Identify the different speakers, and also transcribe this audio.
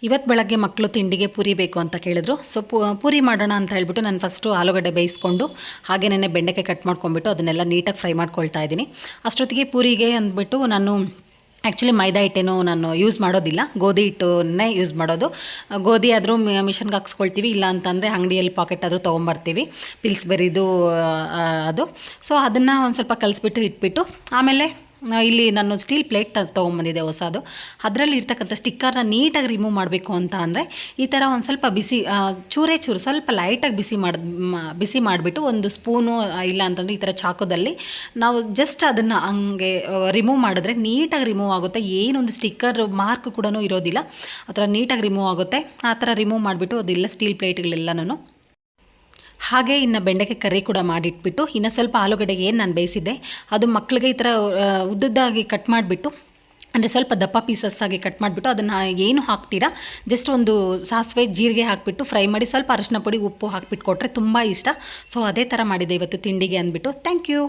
Speaker 1: ಇವತ್ತು ಬೆಳಗ್ಗೆ ಮಕ್ಕಳು ತಿಂಡಿಗೆ ಪೂರಿ ಬೇಕು ಅಂತ ಕೇಳಿದ್ರು. ಸೊ ಪೂರಿ ಮಾಡೋಣ ಅಂತ ಹೇಳ್ಬಿಟ್ಟು ನಾನು ಫಸ್ಟು ಆಲೂಗಡ್ಡೆ ಬೇಯಿಸ್ಕೊಂಡು ಹಾಗೆಯೇ ಬೆಂಡೆಕಾಯಿ ಕಟ್ ಮಾಡ್ಕೊಂಡ್ಬಿಟ್ಟು ಅದನ್ನೆಲ್ಲ ನೀಟಾಗಿ ಫ್ರೈ ಮಾಡ್ಕೊಳ್ತಾ ಇದ್ದೀನಿ. ಅಷ್ಟೊತ್ತಿಗೆ ಪೂರಿಗೆ ಅಂದ್ಬಿಟ್ಟು ನಾನು ಆ್ಯಕ್ಚುಲಿ ಮೈದಾ ಹಿಟ್ಟೇನು ನಾನು ಯೂಸ್ ಮಾಡೋದಿಲ್ಲ, ಗೋಧಿ ಹಿಟ್ಟನ್ನೇ ಯೂಸ್ ಮಾಡೋದು. ಗೋಧಿ ಆದರೂ ಮಿಷನ್ಗೆ ಹಾಕ್ಸ್ಕೊಳ್ತೀವಿ, ಇಲ್ಲ ಅಂತಂದರೆ ಅಂಗಡಿಯಲ್ಲಿ ಪಾಕೆಟ್ ಆದರೂ ತೊಗೊಂಬರ್ತೀವಿ, ಪಿಲ್ಸ್ಬೆರಿದು ಅದು. ಸೊ ಅದನ್ನು ಒಂದು ಸ್ವಲ್ಪ ಕಲಿಸ್ಬಿಟ್ಟು ಇಟ್ಬಿಟ್ಟು ಆಮೇಲೆ ಇಲ್ಲಿ ನಾನು ಸ್ಟೀಲ್ ಪ್ಲೇಟ್ ತೊಗೊಂಬಂದಿದ್ದೆ ಹೊಸದು. ಅದರಲ್ಲಿ ಇರ್ತಕ್ಕಂಥ ಸ್ಟಿಕ್ಕರ್ನ ನೀಟಾಗಿ ರಿಮೂವ್ ಮಾಡಬೇಕು ಅಂತ ಅಂದರೆ ಈ ಥರ ಒಂದು ಸ್ವಲ್ಪ ಬಿಸಿ ಚೂರೇ ಸ್ವಲ್ಪ ಲೈಟಾಗಿ ಬಿಸಿ ಮಾಡಿಬಿಟ್ಟು ಒಂದು ಸ್ಪೂನು ಇಲ್ಲ ಅಂತಂದರೆ ಈ ಥರ ಚಾಕುದಲ್ಲಿ ನಾವು ಜಸ್ಟ್ ಅದನ್ನು ಹಂಗೆ ರಿಮೂವ್ ಮಾಡಿದ್ರೆ ನೀಟಾಗಿ ರಿಮೂವ್ ಆಗುತ್ತೆ. ಏನೊಂದು ಸ್ಟಿಕ್ಕರ್ ಮಾರ್ಕ್ ಕೂಡ ಇರೋದಿಲ್ಲ, ಆ ಥರ ನೀಟಾಗಿ ರಿಮೂವ್ ಆಗುತ್ತೆ. ಆ ಥರ ರಿಮೂವ್ ಮಾಡಿಬಿಟ್ಟು ಅದೆಲ್ಲ ಸ್ಟೀಲ್ ಪ್ಲೇಟ್ಗಳೆಲ್ಲನೂ ಹಾಗೆ ಇನ್ನು ಬೆಂಡೆಕಾಯಿ ಕರಿ ಕೂಡ ಮಾಡಿಟ್ಬಿಟ್ಟು ಇನ್ನು ಸ್ವಲ್ಪ ಆಲೂಗಡ್ಡೆಗೆ ಏನು ನಾನು ಬೇಯಿಸಿದ್ದೆ ಅದು ಮಕ್ಕಳಿಗೆ ಈ ಥರ ಉದ್ದದ್ದಾಗಿ ಕಟ್ ಮಾಡಿಬಿಟ್ಟು, ಅಂದರೆ ಸ್ವಲ್ಪ ದಪ್ಪ ಪೀಸಸ್ ಆಗಿ ಕಟ್ ಮಾಡಿಬಿಟ್ಟು ಅದನ್ನು ಏನು ಹಾಕ್ತೀರಾ ಜಸ್ಟ್ ಒಂದು ಸಾಸಿವೆ ಜೀರಿಗೆ ಹಾಕಿಬಿಟ್ಟು ಫ್ರೈ ಮಾಡಿ ಸ್ವಲ್ಪ ಅರಿಶಿನ ಪುಡಿ ಉಪ್ಪು ಹಾಕಿಬಿಟ್ಟು ಕೊಟ್ಟರೆ ತುಂಬ ಇಷ್ಟ. ಸೊ ಅದೇ ಥರ ಮಾಡಿದೆ ಇವತ್ತು ತಿಂಡಿಗೆ ಅಂದ್ಬಿಟ್ಟು. Thank you.